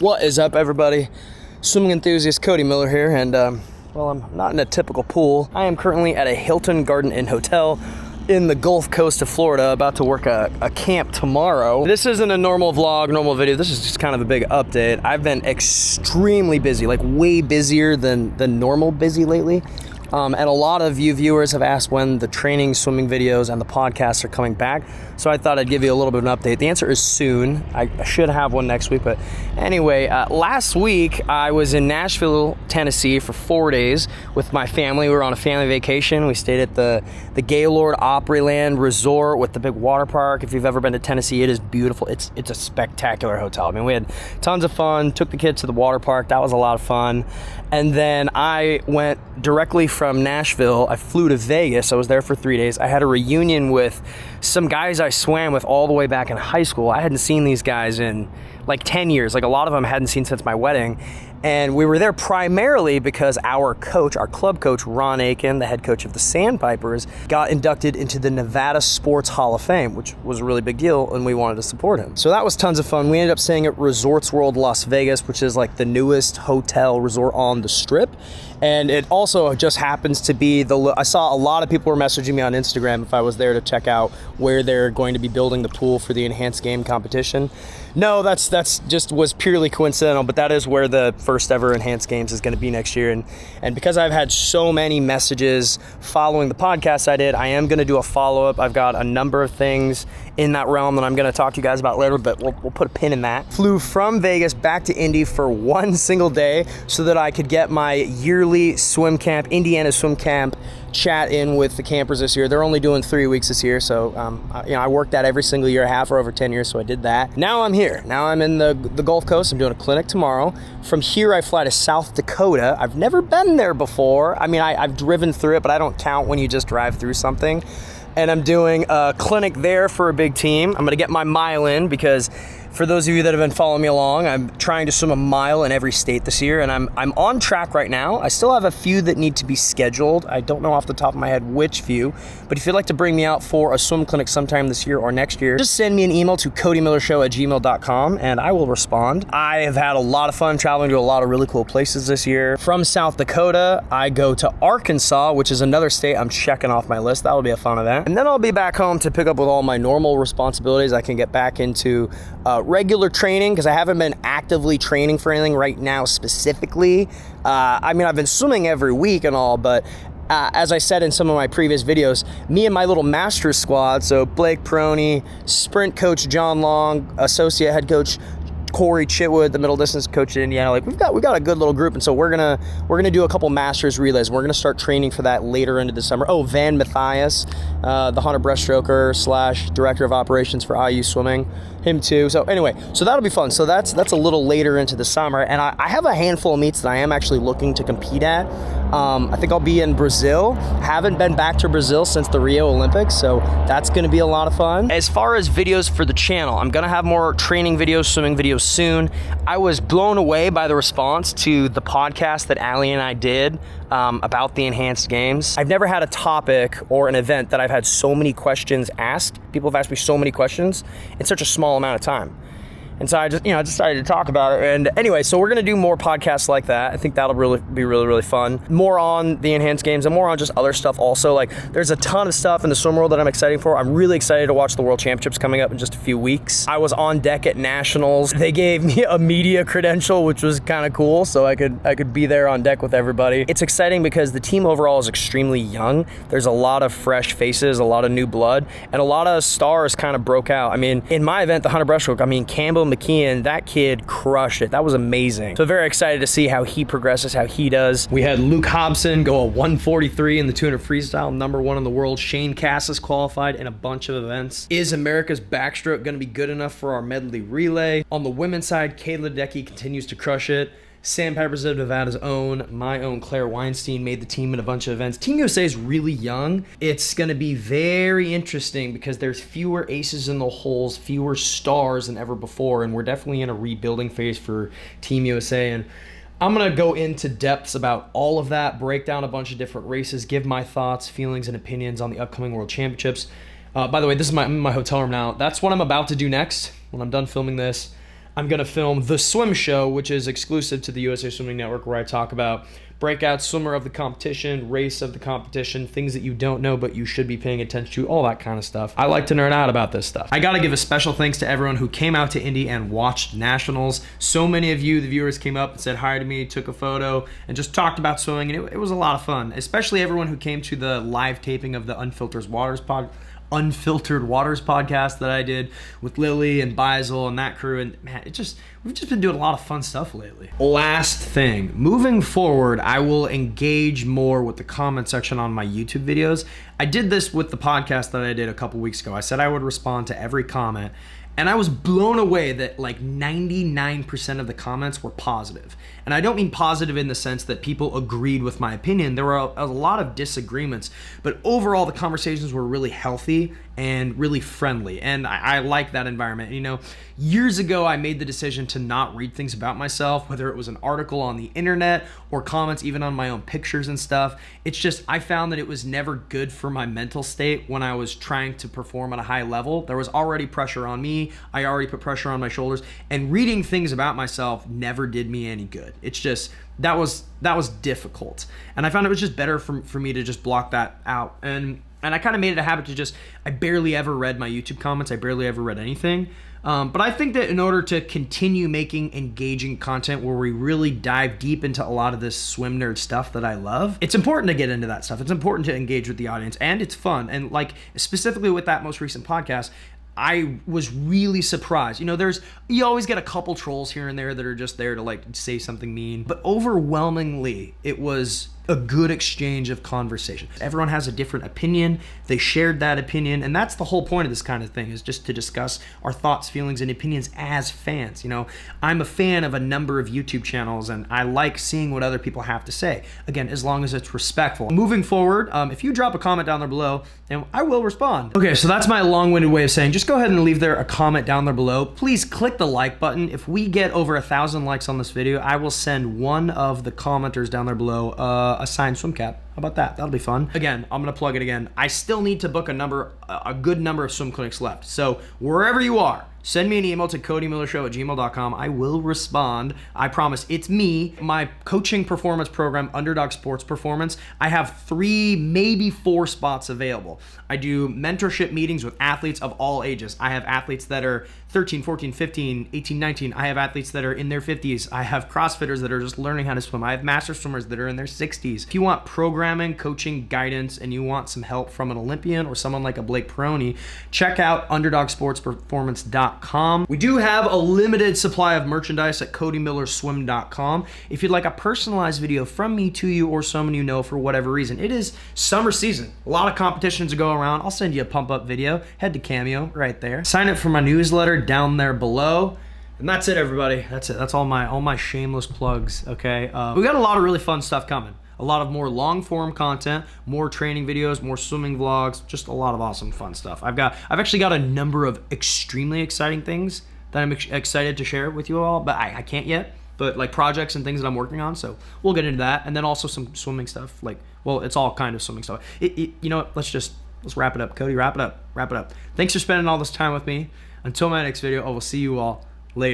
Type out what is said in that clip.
What is up, everybody? Swimming enthusiast Cody Miller here, and well, I'm not in a typical pool. I am currently at a Hilton Garden Inn hotel in the Gulf Coast of Florida, about to work a camp tomorrow. This isn't a normal vlog, normal video. This is just kind of a big update. I've been extremely busy, like way busier than normal busy lately. And a lot of you viewers have asked when the training swimming videos and the podcasts are coming back. So I thought I'd give you a little bit of an update. The answer is soon. I should have one next week. But anyway, last week I was in Nashville, Tennessee for 4 days with my family. We were on a family vacation. We stayed at the Gaylord Opryland Resort with the big water park. If you've ever been to Tennessee, it is beautiful. It's a spectacular hotel. I mean, we had tons of fun, took the kids to the water park. That was a lot of fun. And then I went directly from Nashville. I flew to Vegas. I was there for 3 days. I had a reunion with some guys I swam with all the way back in high school. I hadn't seen these guys in like 10 years. Like a lot of them I hadn't seen since my wedding. And we were there primarily because our coach, our club coach, Ron Aiken, the head coach of the Sandpipers, got inducted into the Nevada Sports Hall of Fame, which was a really big deal, and we wanted to support him. So that was tons of fun. We ended up staying at Resorts World Las Vegas, which is like the newest hotel resort on the Strip. And it also just happens to be I saw a lot of people were messaging me on Instagram if I was there to check out where they're going to be building the pool for the enhanced game competition. No, that's just was purely coincidental, but that is where the first ever enhanced games is going to be next year. And because I've had so many messages following the podcast I did, I am going to do a follow-up. I've got a number of things in that realm that I'm going to talk to you guys about later, but we'll put a pin in that. Flew from Vegas back to Indy for one single day so that I could get my yearly swim camp, Indiana swim camp, chat in with the campers this year. They're only doing 3 weeks this year, so I worked that every single year I have for over 10 years, so I did that. Now I'm here. Now I'm in the Gulf Coast. I'm doing a clinic tomorrow. From here I fly to South Dakota. I've never been there before. I mean, I've driven through it, but I don't count when you just drive through something. And I'm doing a clinic there for a big team. I'm gonna get my mile in because for those of you that have been following me along, I'm trying to swim a mile in every state this year, and I'm on track right now. I still have a few that need to be scheduled. I don't know off the top of my head which few, but if you'd like to bring me out for a swim clinic sometime this year or next year, just send me an email to CodyMillerShow@gmail.com and I will respond. I have had a lot of fun traveling to a lot of really cool places this year. From South Dakota, I go to Arkansas, which is another state I'm checking off my list. That'll be a fun event. And then I'll be back home to pick up with all my normal responsibilities. I can get back into regular training because I haven't been actively training for anything right now specifically. I mean, I've been swimming every week and all, but as I said in some of my previous videos, me and my little master's squad, so Blake Peroni, sprint coach John Long, associate head coach Corey Chitwood, the middle distance coach in Indiana, like we got a good little group, and so we're gonna do a couple masters relays. We're gonna start training for that later into December. Oh, Van Matthias, the 100 breaststroker / director of operations for IU Swimming, him too. So anyway, so that'll be fun. So that's a little later into the summer, and I have a handful of meets that I am actually looking to compete at. I think I'll be in Brazil. Haven't been back to Brazil since the Rio Olympics, so that's gonna be a lot of fun. As far as videos for the channel, I'm gonna have more training videos, swimming videos soon. I was blown away by the response to the podcast that Allie and I did about the enhanced games. I've never had a topic or an event that I've had so many questions asked. People have asked me so many questions in such a small amount of time. And so I just decided to talk about it. And anyway, so we're going to do more podcasts like that. I think that'll be really fun. More on the enhanced games and more on just other stuff also. Like there's a ton of stuff in the swim world that I'm excited for. I'm really excited to watch the World Championships coming up in just a few weeks. I was on deck at Nationals. They gave me a media credential, which was kind of cool. So I could be there on deck with everybody. It's exciting because the team overall is extremely young. There's a lot of fresh faces, a lot of new blood, and a lot of stars kind of broke out. I mean, in my event, the 100 breaststroke, I mean, Campbell McKeon, that kid crushed it. That was amazing. So very excited to see how he progresses, how he does. We had Luke Hobson go a 143 in the 200 freestyle, #1 in the world. Shane Cassis qualified in a bunch of events. Is America's backstroke going to be good enough for our medley relay? On the women's side, Kayla Ledecky continues to crush it. Sandpipers of Nevada's own, my own Claire Weinstein made the team in a bunch of events. Team USA is really young. It's going to be very interesting because there's fewer aces in the holes, fewer stars than ever before, and we're definitely in a rebuilding phase for Team USA. And I'm going to go into depths about all of that, break down a bunch of different races, give my thoughts, feelings, and opinions on the upcoming World Championships. By the way, this is my hotel room now. That's what I'm about to do next when I'm done filming this. I'm going to film The Swim Show, which is exclusive to the USA Swimming Network, where I talk about breakout swimmer of the competition, race of the competition, things that you don't know but you should be paying attention to, all that kind of stuff. I like to nerd out about this stuff. I got to give a special thanks to everyone who came out to Indy and watched Nationals. So many of you, the viewers, came up and said hi to me, took a photo, and just talked about swimming, and it was a lot of fun, especially everyone who came to the live taping of the Unfiltered Waters podcast that I did with Lily and Beisel and that crew, and man, we've just been doing a lot of fun stuff lately. Last thing, moving forward, I will engage more with the comment section on my YouTube videos. I did this with the podcast that I did a couple weeks ago. I said I would respond to every comment, and I was blown away that like 99% of the comments were positive. And I don't mean positive in the sense that people agreed with my opinion. There were a lot of disagreements, but overall the conversations were really healthy and really friendly. And I like that environment. You know, years ago I made the decision to not read things about myself, whether it was an article on the internet or comments even on my own pictures and stuff. It's just, I found that it was never good for my mental state when I was trying to perform at a high level. There was already pressure on me. I already put pressure on my shoulders, and reading things about myself never did me any good. It's just, that was difficult. And I found it was just better for me to just block that out. And I kind of made it a habit to just, I barely ever read my YouTube comments. I barely ever read anything. But I think that in order to continue making engaging content where we really dive deep into a lot of this swim nerd stuff that I love, it's important to get into that stuff. It's important to engage with the audience, and it's fun. And like specifically with that most recent podcast, I was really surprised. You know, you always get a couple trolls here and there that are just there to like say something mean, but overwhelmingly it was a good exchange of conversation. Everyone has a different opinion. They shared that opinion, and that's the whole point of this kind of thing, is just to discuss our thoughts, feelings, and opinions as fans. You know, I'm a fan of a number of YouTube channels, and I like seeing what other people have to say. Again, as long as it's respectful. Moving forward, if you drop a comment down there below, then I will respond. Okay, so that's my long-winded way of saying, just go ahead and leave there a comment down there below. Please click the like button. If we get over 1,000 likes on this video, I will send one of the commenters down there below a signed swim cap. How about that? That'll be fun. Again, I'm gonna plug it again. I still need to book a good number of swim clinics left. So wherever you are, send me an email to CodyMillerShow@gmail.com. I will respond. I promise. It's me. My coaching performance program, Underdog Sports Performance, I have 3, maybe 4 spots available. I do mentorship meetings with athletes of all ages. I have athletes that are 13, 14, 15, 18, 19. I have athletes that are in their 50s. I have CrossFitters that are just learning how to swim. I have master swimmers that are in their 60s. If you want programming, coaching, guidance, and you want some help from an Olympian or someone like a Blake Peroni, check out UnderdogSportsPerformance.com. We do have a limited supply of merchandise at CodyMillerSwim.com. If you'd like a personalized video from me to you or someone you know for whatever reason, it is summer season. A lot of competitions to go around. I'll send you a pump up video. Head to Cameo right there. Sign up for my newsletter down there below. And that's it, everybody. That's it. That's all my shameless plugs, okay? We got a lot of really fun stuff coming. A lot of more long form content, more training videos, more swimming vlogs, just a lot of awesome fun stuff. I've actually got a number of extremely exciting things that I'm excited to share with you all, but I can't yet. But like projects and things that I'm working on, so we'll get into that. And then also some swimming stuff. Like, well, it's all kind of swimming stuff. You know what? Let's wrap it up. Cody, wrap it up. Thanks for spending all this time with me. Until my next video, I will see you all later.